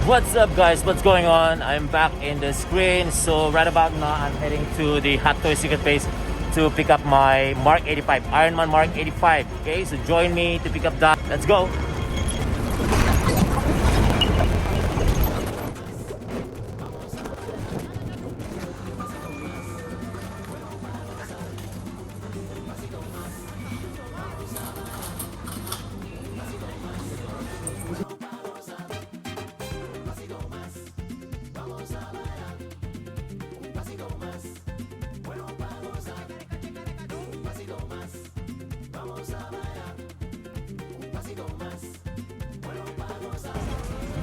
What's up guys, what's going on? I'm back in the screen. So right about now I'm heading to the Hot Toys secret base to pick up my Mark 85, Iron Man Mark 85. Okay, so join me to pick up that. Let's go.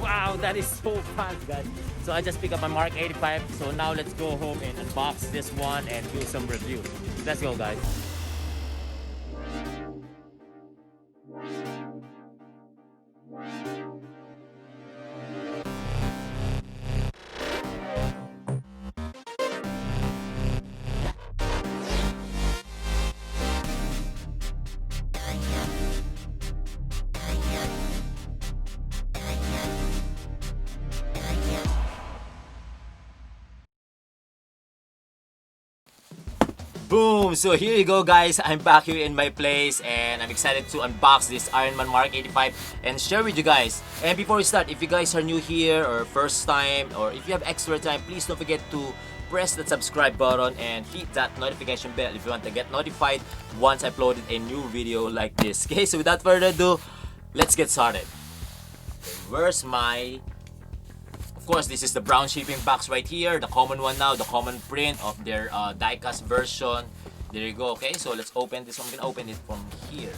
Wow, that is so fast, guys. So I just picked up my Mark 85. So now let's go home and unbox this one and do some review. Let's go, guys. Boom! So here you go guys, I'm back here in my place and I'm excited to unbox this Iron Man Mark 85 and share with you guys. And before we start, if you guys are new here or first time or if you have extra time, please don't forget to press that subscribe button and hit that notification bell if you want to get notified once I uploaded a new video like this. Okay, so without further ado, let's get started. Okay, where's my... Of course, this is the brown shipping box right here, the common one now, the common print of their die-cast version. There you go. Okay, so let's open this. I'm gonna open it from here.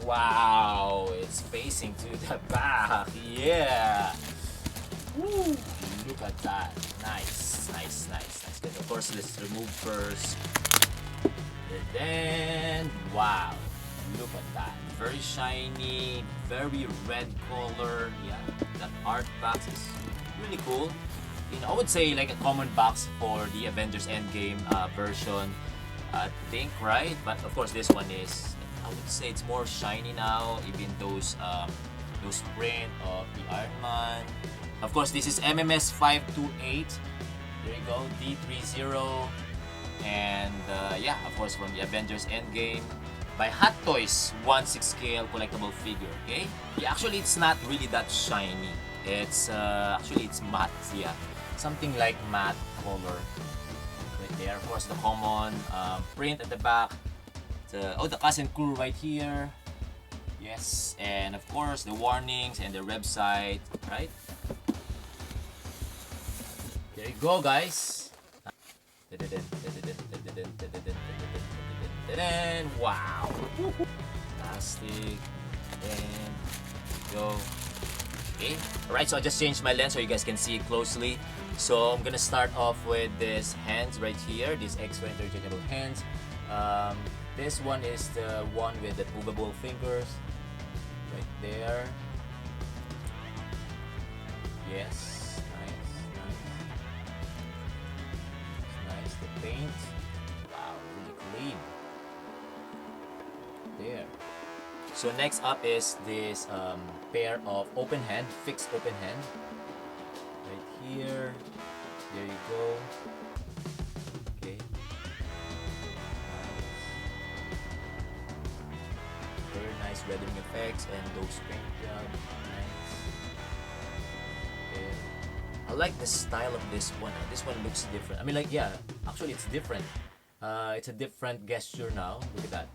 Wow, it's facing to the back. Yeah. Woo. Look at that. Nice, nice, nice, nice. Good. Of course, let's remove first. And then, wow. Look at that. Very shiny, very red color. Yeah, that art box is really cool. You know, I would say like a common box for the Avengers Endgame version, I think, right? But of course, this one is, I would say it's more shiny now. Even those print of the Iron Man. Of course, this is MMS 528. There you go, D30, and yeah, of course from the Avengers Endgame. By HOTTOYS 1/6 scale collectible figure. Okay, yeah, actually it's not really that shiny. It's actually it's matte. Yeah, something like matte color right there. Of course, the common print at the back. The cast and crew right here. Yes, and of course the warnings and the website. Right there you go, guys. And wow, plastic and go. Okay, alright, so I just changed my lens so you guys can see it closely. So I'm gonna start off with this hands right here, this extra interchangeable hands. This one is the one with the movable fingers right there. Yes, nice, nice. It's nice, the paint. Wow, really clean. There. So next up is this pair of open hand, fixed open hand. Right here. There you go. Okay. Nice. Very nice weathering effects and those paint job. Nice. Okay. I like the style of this one. This one looks different. I mean, like, yeah, actually it's different. It's a different gesture now. Look at that.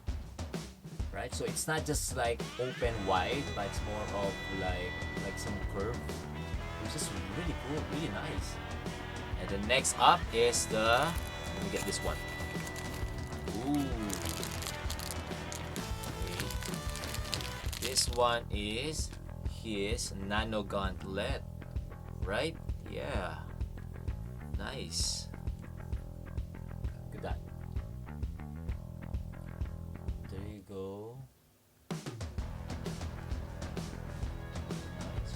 Right, so it's not just like open wide, but it's more of like some curve, which is really cool, really nice. And the next up is the, let me get this one. Ooh. Okay. This one is his Nano Gauntlet, right? Yeah, nice. Look at that. There you go. It's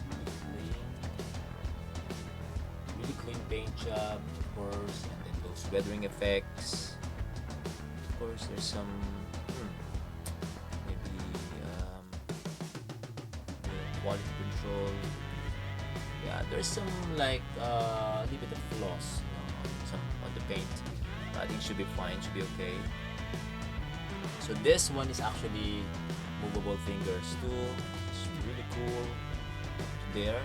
really clean paint job, of course, and then those weathering effects. Of course, there's some maybe quality control. Yeah, there's some like limited flaws, you know, on the paint. But I think should be fine, should be okay. So this one is actually movable fingers too. It's really cool. There,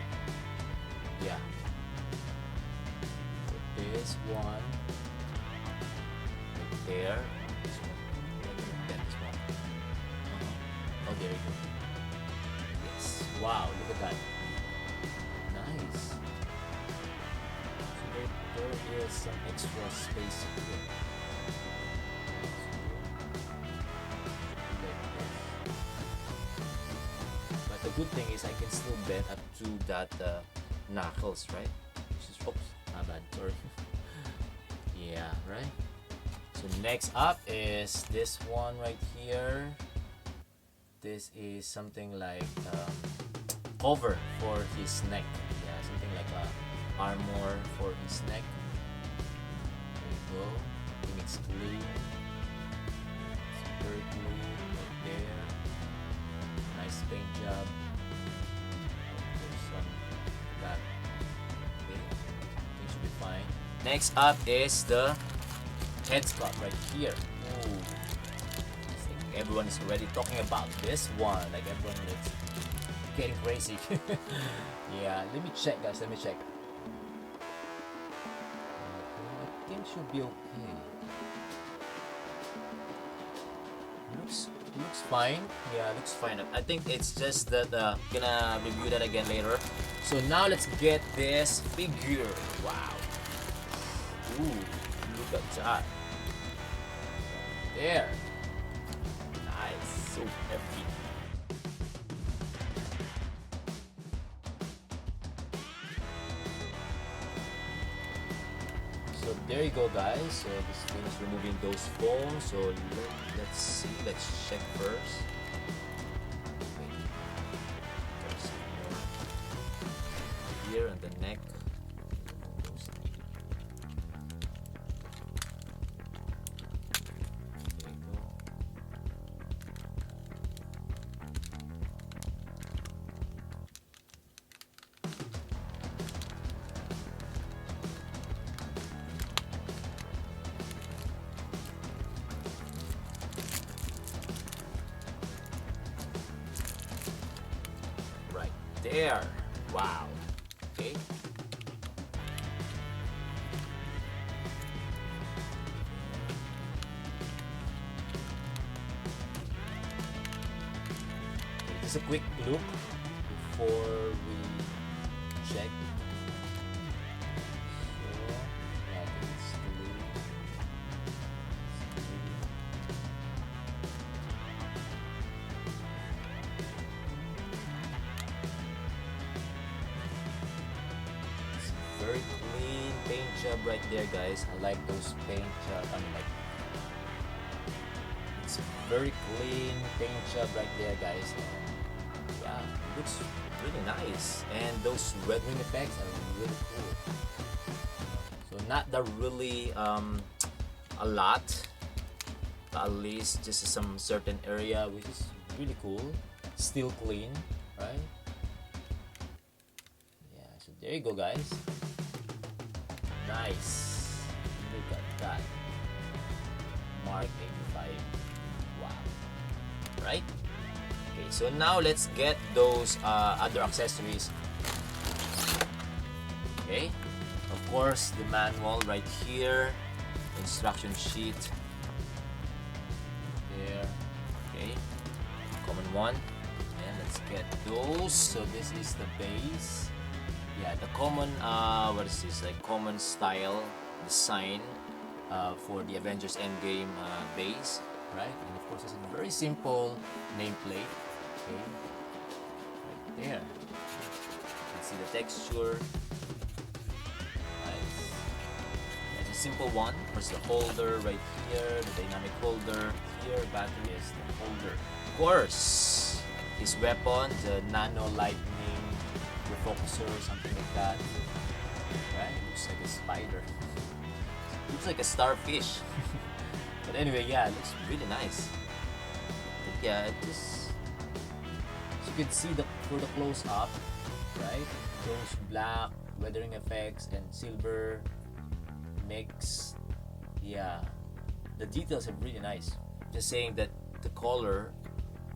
yeah. So this one, right there. This one, then this one. Oh, there you go. Yes. Wow, look at that. Nice. So there is some extra space here. But the good thing is I can still bend up to that knuckles, right? Which is, oops, not bad, sorry. Yeah, right? So next up is this one right here. This is something like cover for his neck. Yeah, something like a armor for his neck. There you go. I think it's clean. It's very clean right there. Nice paint job. There's some that. Okay, I think should be fine. Next up is the headscape right here. Ooh. Everyone is already talking about this one. Like everyone is getting crazy. Yeah, let me check, guys. Let me check. I think should be okay. Looks fine. Yeah, looks fine. I think it's just that gonna review that again later. So now let's get this figure. Wow. Ooh, look at that. There. Nice. So heavy. So there you go, guys. So this thing is removing those foams. So let's see. Let's check first. Wait. There's more here on the neck. There. Wow. Okay. Just a quick look before we check. So, yeah, I think it's clean. Very clean paint job right there, guys. I like those paint job. I mean, like, it's very clean paint job right there, guys. And yeah, it looks really nice. And those red wing effects are really cool. So not that really a lot, but at least just some certain area, which is really cool. Still clean, right? Yeah. So there you go, guys. Nice. Look at that. Mark 85. Wow. Right? Okay, so now let's get those other accessories. Okay. Of course, the manual right here. Instruction sheet. There. Okay. Common one. And let's get those. So this is the base. Yeah, the common, what is this, like common style design for the Avengers Endgame base, right? And of course, it's a very simple nameplate, okay, right there. You can see the texture. Nice. It's a simple one. There's the holder right here, the dynamic holder here, battery is the holder. Of course, his weapon, the Nano Lightning Refocuser or something like that. Right? Looks like a spider. Looks like a starfish. But anyway, yeah, it looks really nice. But yeah, it's could see for the close up, right? Those black weathering effects and silver mix. Yeah, the details are really nice. Just saying that the color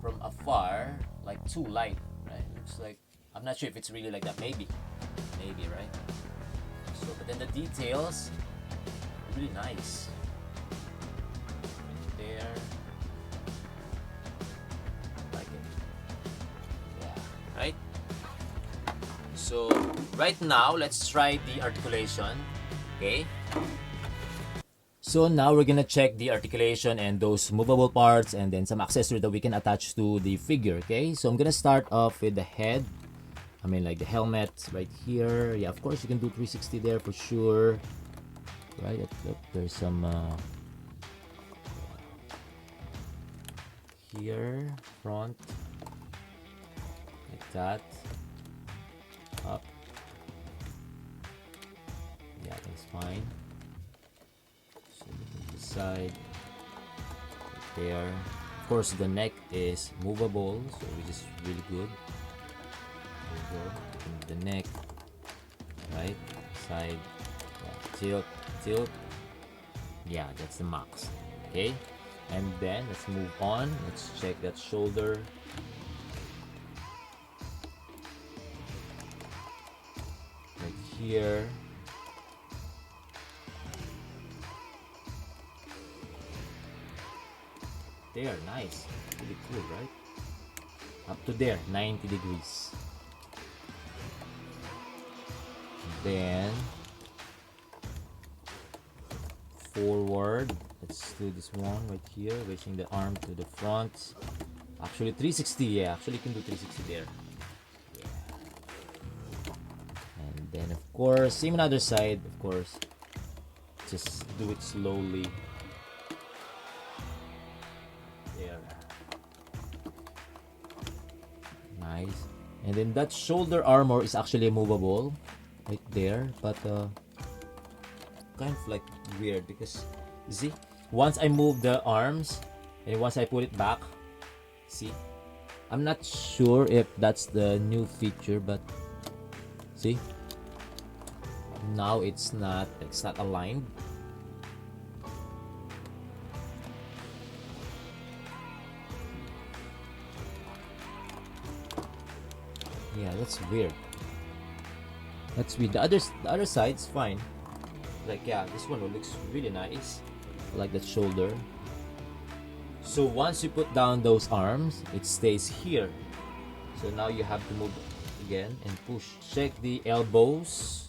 from afar, like too light, right? Looks like, I'm not sure if it's really like that. Maybe, right? So, but then the details, really nice. There, like it. Yeah, right? So right now, let's try the articulation. Okay. So now we're gonna check the articulation and those movable parts and then some accessories that we can attach to the figure. Okay, so I'm gonna start off with the head. I mean, like the helmet right here. Yeah, of course you can do 360 there for sure. Right, look, there's some here, front, like that, up. Yeah, that's fine. So this side, right there. Of course, the neck is movable, so which is really good. There you go. And the neck, right, side, yeah, tilt. Yeah, that's the max. Okay, and then let's move on. Let's check that shoulder. Right here. There, nice. Really cool, right? Up to there, 90 degrees. And then forward. Let's do this one right here, raising the arm to the front. Actually 360, yeah, actually you can do 360 there. Yeah. And then of course, same on the other side, of course. Just do it slowly. There. Nice. And then that shoulder armor is actually movable right there, but kind of like weird because you see, once I move the arms and once I put it back, see, I'm not sure if that's the new feature, but see, now it's not aligned. Yeah, that's weird. That's weird. The other side's fine. Like, yeah, this one looks really nice. Like that shoulder. So once you put down those arms, it stays here. So now you have to move again and push. Check the elbows.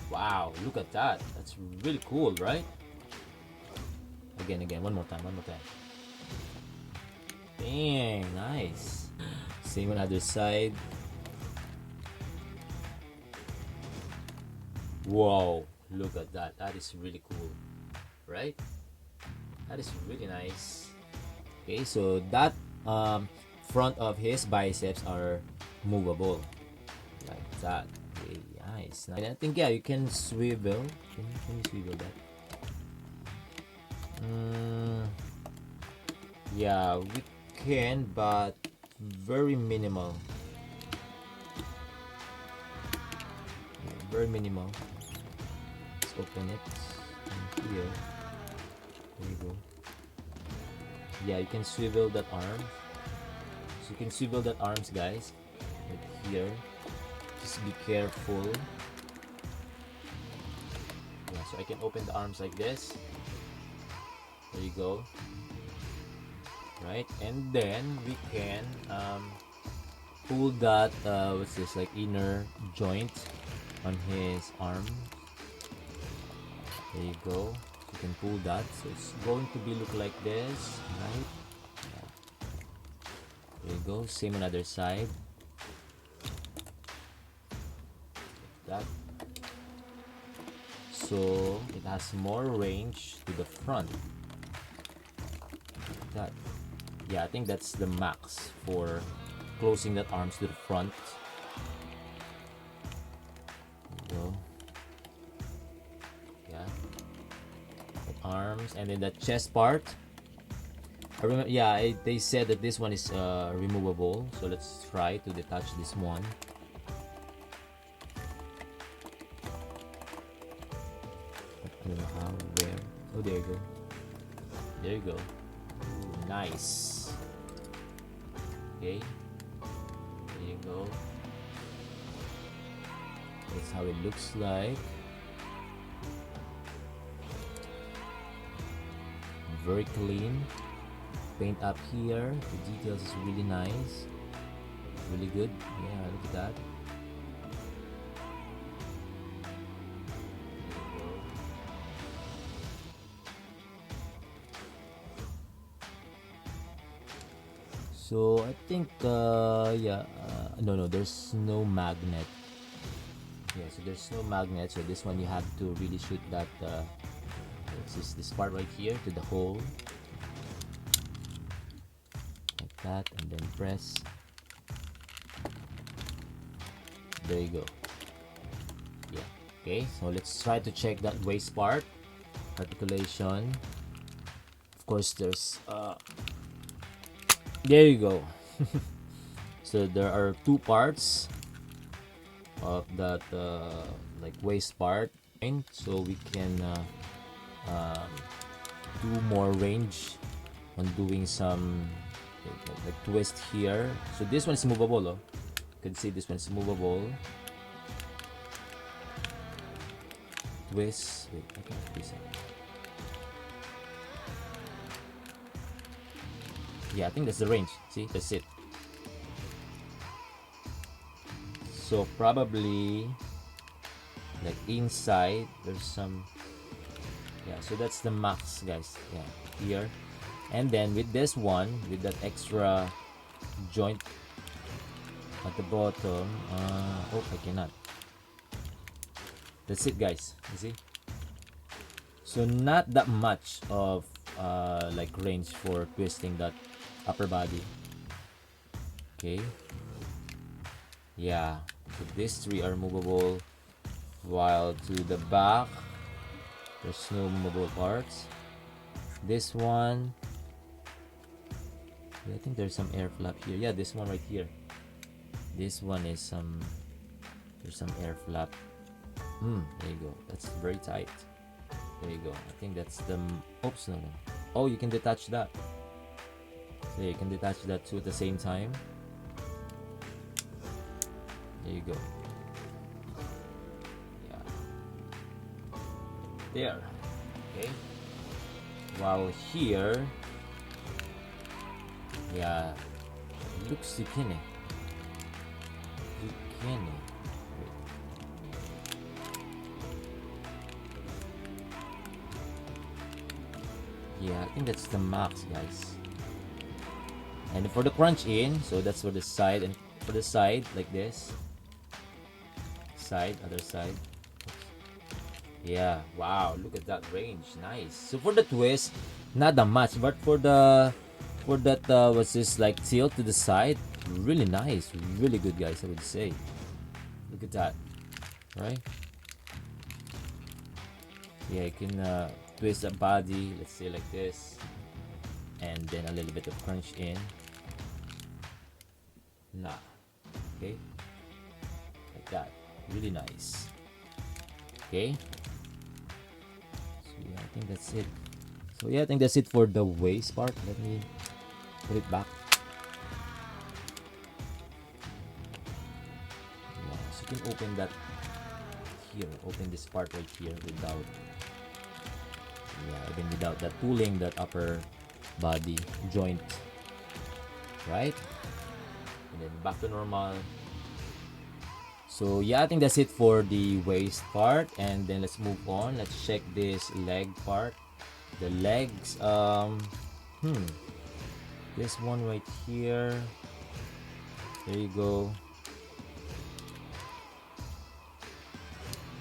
Wow, look at that. That's really cool, right? Again, one more time. Dang, nice. Same on other side. Whoa, look at that. That is really cool, right? That is really nice. Okay, so that front of his biceps are movable like that. Okay, nice. And I think, yeah, you can swivel. Can you swivel that? Yeah, we can, but very minimal. Yeah, very minimal. Let's open it. And here. There you go. Yeah, you can swivel that arm. So you can swivel that arms, guys. Right here. Just be careful. Yeah, so I can open the arms like this. There you go. Right, and then we can pull that what's this, like inner joint on his arm. There you go. You can pull that, so it's going to be look like this, right? Yeah. There you go. Same on other side. Like that. So it has more range to the front. Like that. Yeah, I think that's the max for closing that arms to the front. There you go. Yeah. The arms, and then the chest part. Yeah, they said that this one is removable, so let's try to detach this one. I don't know how, where. Oh, there you go. There you go. Ooh, nice. Okay. There you go. That's how it looks like. Very clean. Paint up here. The details is really nice. Really good. Yeah, look at that. So I think no, there's no magnet. Yeah, so there's no magnet, so this one you have to really shoot that this part right here to the hole like that, and then press. There you go. Yeah. Okay, so let's try to check that waist part. Articulation. Of course, there's there you go. So there are two parts of that like waist part, so we can do more range on doing some like twist here. So this one is movable, oh. You can see this one is movable. Twist. Wait, I can't twist it. Yeah, I think that's the range. See, that's it. So probably like inside there's some, yeah, so that's the max, guys. Yeah, here. And then with this one, with that extra joint at the bottom, oh, I cannot. That's it, guys. You see? So not that much of like range for twisting that upper body. Okay. Yeah, so these three are movable, while to the back there's no movable parts. This one, yeah, I think there's some air flap here. Yeah, this one right here. This one is there's some air flap. There you go. That's very tight. There you go. I think that's the, oops, no. Oh, you can detach that. So you can detach that too at the same time. There you go. Yeah. There. Okay. While here, yeah, it looks zucchini. Zucchini. Yeah, I think that's the max, guys. And for the crunch in, so that's for the side, and for the side like this. Side, other side. Yeah, wow, look at that range. Nice. So for the twist, not that much, but for that what's this, like tilt to the side, really nice, really good, guys, I would say. Look at that, right? Yeah, you can twist the body, let's say like this, and then a little bit of crunch in. Nah. Okay, like that, really nice. Okay, so yeah, I think that's it. So yeah, I think that's it for the waist part. Let me put it back. Yeah, so you can open that here, open this part right here without, yeah, even without that tooling, that upper body joint, right? And then back to normal. So yeah, I think that's it for the waist part, and then let's move on. Let's check this leg part. The legs, this one right here. There you go.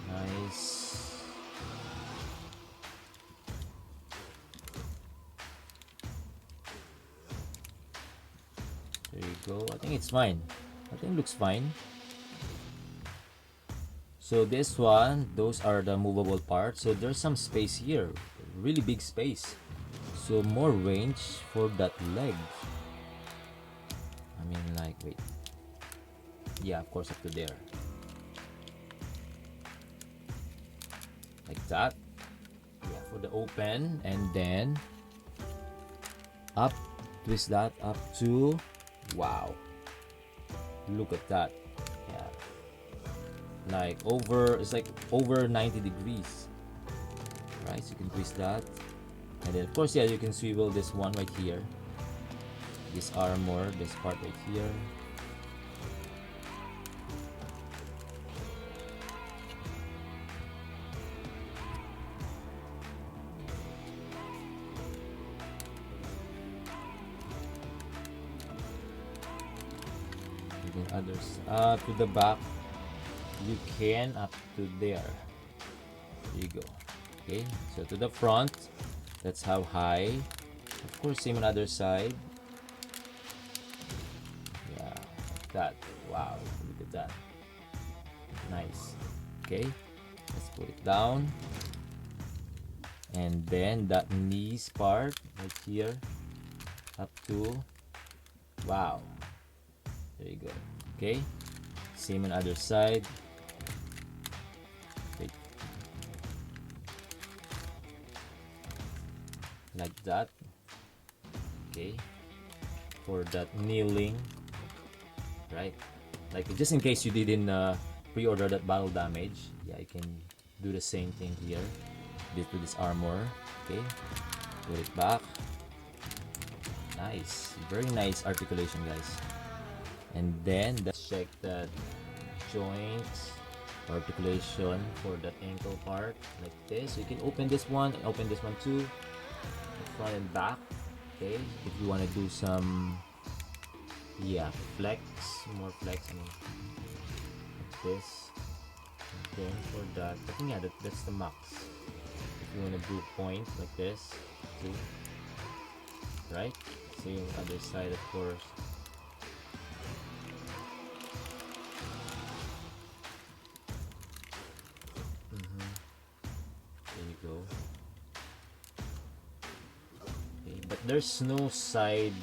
Nice. There you go. I think it's fine. I think it looks fine. So this one, those are the movable parts. So there's some space here, really big space. So more range for that leg. I mean, like, wait. Yeah, of course, up to there. Like that. Yeah, for the open. And then up. Twist that up to. Wow. Look at that. Yeah. Like over, it's like over 90 degrees. Right, so you can twist that. And then of course, yeah, you can swivel this one right here. This armor, this part right here. And then others to the back. You can up to there. There you go. Okay, so to the front, that's how high. Of course, same on other side. Yeah, like that. Wow, look at that. Nice. Okay, let's put it down. And then that knees part right here, up to. Wow. There you go. Okay, same on other side. Like that. Okay, for that kneeling, right? Like, just in case you didn't pre-order that battle damage, yeah, you can do the same thing here. This with this armor. Okay, put it back. Nice, very nice articulation, guys. And then let's check that joints articulation for that ankle part, like this. So you can open this one and open this one too, front and back. Okay, if you want to do some, yeah, flex, more flex, I mean, like this. And then for that, I think, yeah, that's the max. If you want to do point like this too, right? Same other side, of course. There you go. Okay, but there's no side,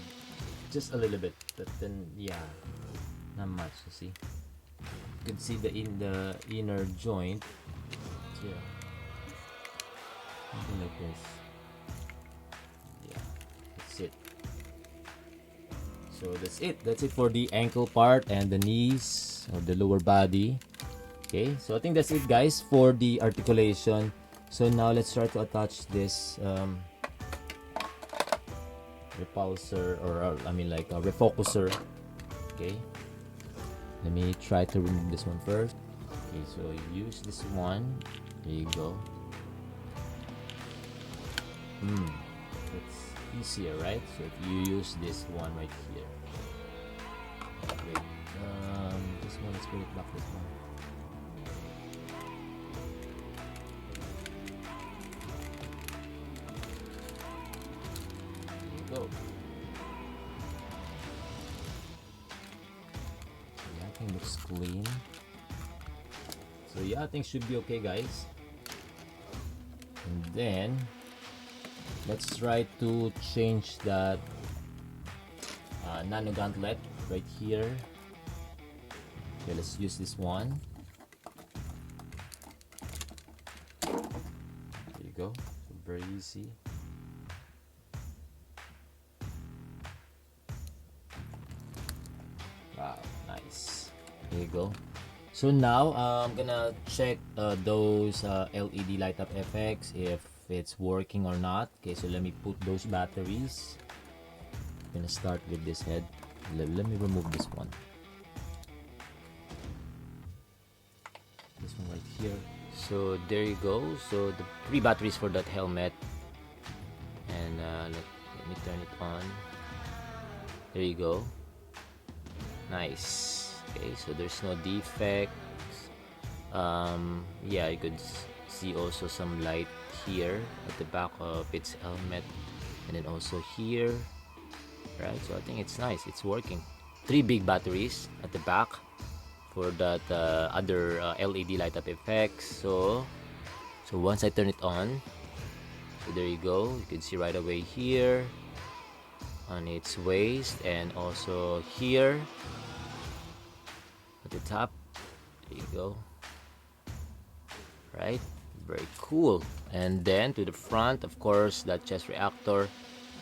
just a little bit, but then, yeah, not much. You see, you can see the inner joint. Yeah, something like this. Yeah, that's it. So that's it for the ankle part and the knees or the lower body. Okay, so I think that's it, guys, for the articulation. So now let's try to attach this repulsor, or I mean, like a refocuser. Okay, let me try to remove this one first. Okay, so use this one. There you go. It's easier, right? So if you use this one right here. Wait, this one, let's put it back, this one. There you go. Yeah, I think it looks clean. So yeah, I think should be okay, guys. And then let's try to change that Nano Gauntlet right here. Okay, let's use this one. There you go. So very easy. Wow, nice. There you go. So now I'm gonna check those LED light up effects, if it's working or not. Okay, so let me put those batteries. I'm gonna start with this head. Let me remove this one. This one right here. So there you go. So the 3 batteries for that helmet. And let me turn it on. There you go. Nice. Okay, so there's no defects. Yeah, you could see also some light here at the back of its helmet, and then also here, right? So I think it's nice, it's working. 3 big batteries at the back for that other LED light up effects. So once I turn it on, So there you go, you can see right away here on its waist, and also here at the top. There you go. Right, very cool. And then to the front, of course, that chest reactor,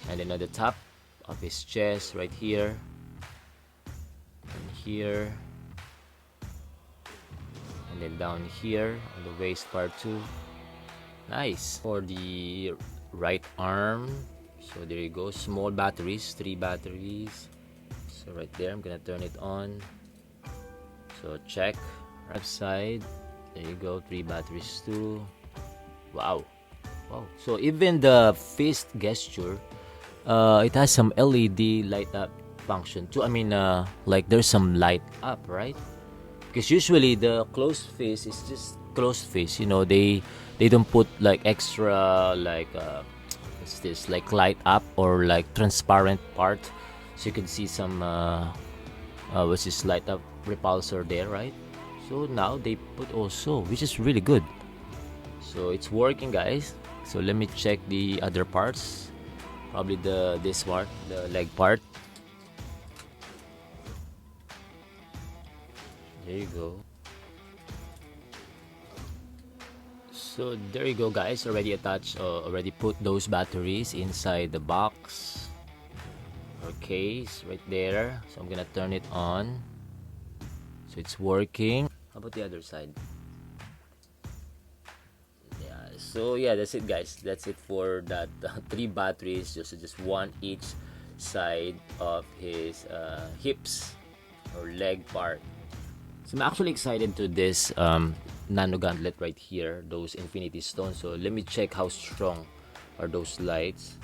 and then at the top of his chest right here and here, and then down here on the waist part too. Nice. For the right arm, so there you go, small batteries, 3 batteries. So right there, I'm gonna turn it on. So check. Right side, there you go, 3 batteries too. Wow. Wow. So even the fist gesture, it has some LED light up function too. I mean, like there's some light up, right? Because usually the closed fist is just closed fist. You know, they don't put like extra like what's this, like light up or like transparent part, so you can see some what's this light up repulsor there, right? So now they put also, which is really good. So it's working, guys. So let me check the other parts. Probably this part, the leg part. There you go. So there you go, guys. Already attached, already put those batteries inside the box or case right there. So I'm gonna turn it on. So it's working. How about the other side? Yeah, so yeah, that's it, guys. That's it for that 3 batteries, just one each side of his hips or leg part. So I'm actually excited to this Nano Gauntlet right here, those Infinity Stones. So let me check how strong are those lights.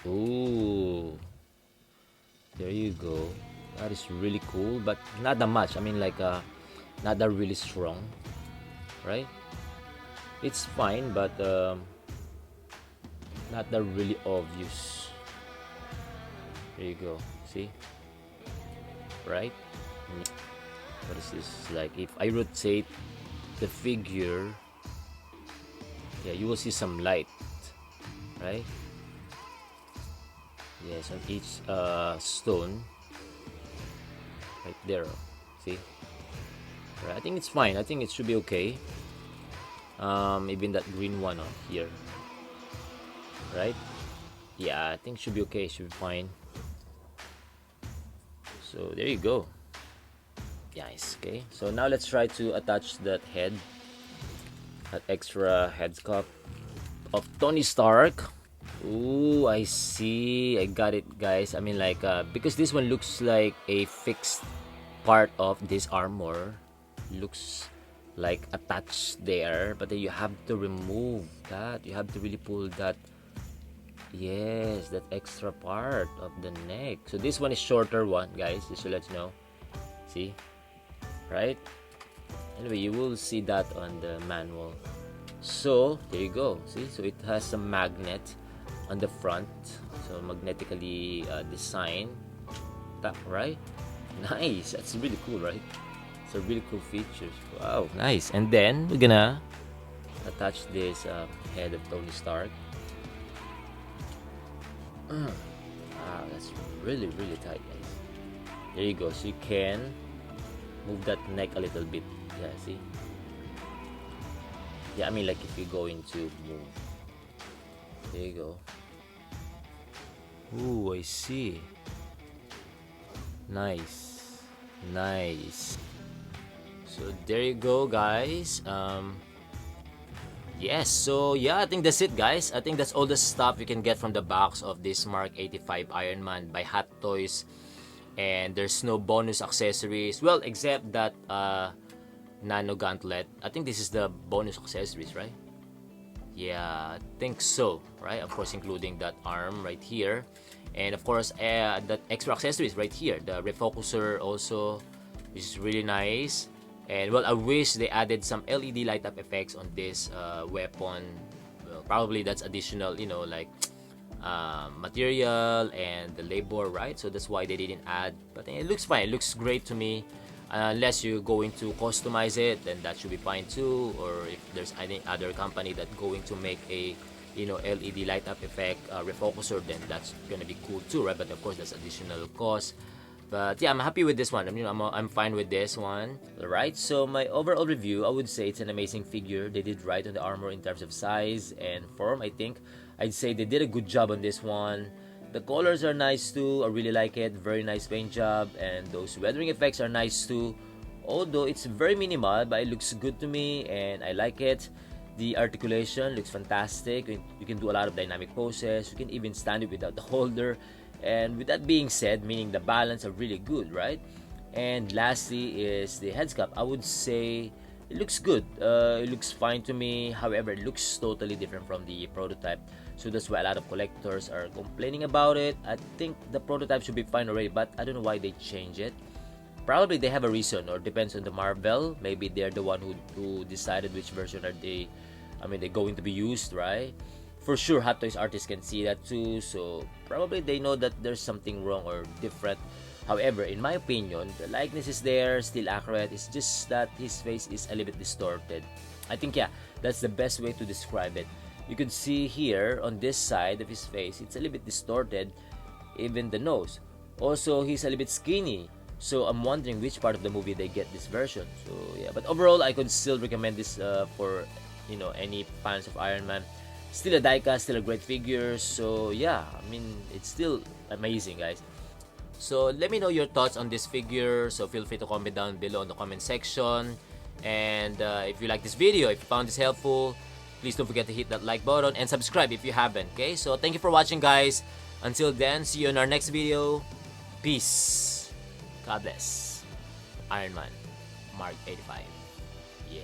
Ooh, there you go. That is really cool, but not that much. I mean, like not that really strong, right? It's fine, but not that really obvious. There you go. See, right? What is this? Like if I rotate the figure, yeah, you will see some light, right? Yes, on each stone right there. See, right, I think it's fine. I think it should be okay. Even that green one on here, right? Yeah, I think it should be okay. It should be fine. So there you go. Nice. Okay, so now let's try to attach that head, that extra head sculpt of Tony Stark. Ooh, I see. I got it, guys. I mean, like, because this one looks like a fixed part of this armor, looks like attached there, but then you have to remove that. You have to really pull that. Yes, that extra part of the neck. So this one is shorter one, guys, just to let you know. See, right? Anyway, you will see that on the manual. So there you go. See, so it has some magnet on the front, so magnetically designed, right? Nice. That's really cool, right? It's a really cool features. Wow, nice. And then we're gonna attach this head of Tony Stark. Wow, that's really tight, guys. There you go. So you can move that neck a little bit. Yeah, see? Yeah, I mean, like if you're going to move. There you go. Ooh, I see. Nice. Nice. So there you go, guys. Yes, so yeah, I think that's it, guys. I think that's all the stuff you can get from the box of this Mark 85 Iron Man by Hot Toys. And there's no bonus accessories. Well, except that Nano Gauntlet. I think this is the bonus accessories, right? Yeah, I think so, right? Of course, including that arm right here. And of course, that extra accessories right here. The refocuser also, which is really nice. And well, I wish they added some LED light up effects on this weapon. Well, probably that's additional, you know, like material and the labor, right? So that's why they didn't add. But it looks fine. It looks great to me. Unless you're going to customize it, then that should be fine too. Or if there's any other company that going to make a LED light up effect refocuser, then that's gonna be cool too, right? But of course that's additional cost. But yeah, I'm happy with this one. I'm fine with this one. Alright, so my overall review, I would say it's an amazing figure. They did right on the armor in terms of size and form. I think I'd say they did a good job on this one. The colors are nice too. I really like it. Very nice paint job, and those weathering effects are nice too. Although it's very minimal, but it looks good to me and I like it. The articulation looks fantastic. You can do a lot of dynamic poses. You can even stand it without the holder. And with that being said, meaning the balance are really good, right? And lastly is the headscape. I would say it looks good. It looks fine to me. However, it looks totally different from the prototype. So that's why a lot of collectors are complaining about it. I think the prototype should be fine already, but I don't know why they change it. Probably they have a reason, or depends on the Marvel. Maybe they're the one who decided which version are they're going to be used, right? For sure, Hot Toys artists can see that too, so probably they know that there's something wrong or different. However, in my opinion, the likeness is there, still accurate. It's just that his face is a little bit distorted. I think, yeah, that's the best way to describe it. You can see here on this side of his face, it's a little bit distorted, even the nose. Also, he's a little bit skinny. So I'm wondering which part of the movie they get this version. So yeah, but overall, I could still recommend this for any fans of Iron Man. Still a diecast, still a great figure. So yeah, it's still amazing, guys. So let me know your thoughts on this figure. So feel free to comment down below in the comment section. And if you like this video, if you found this helpful, please don't forget to hit that like button and subscribe if you haven't. Okay, so thank you for watching, guys. Until then, see you in our next video. Peace. God bless. Iron Man Mark 85. Yeah.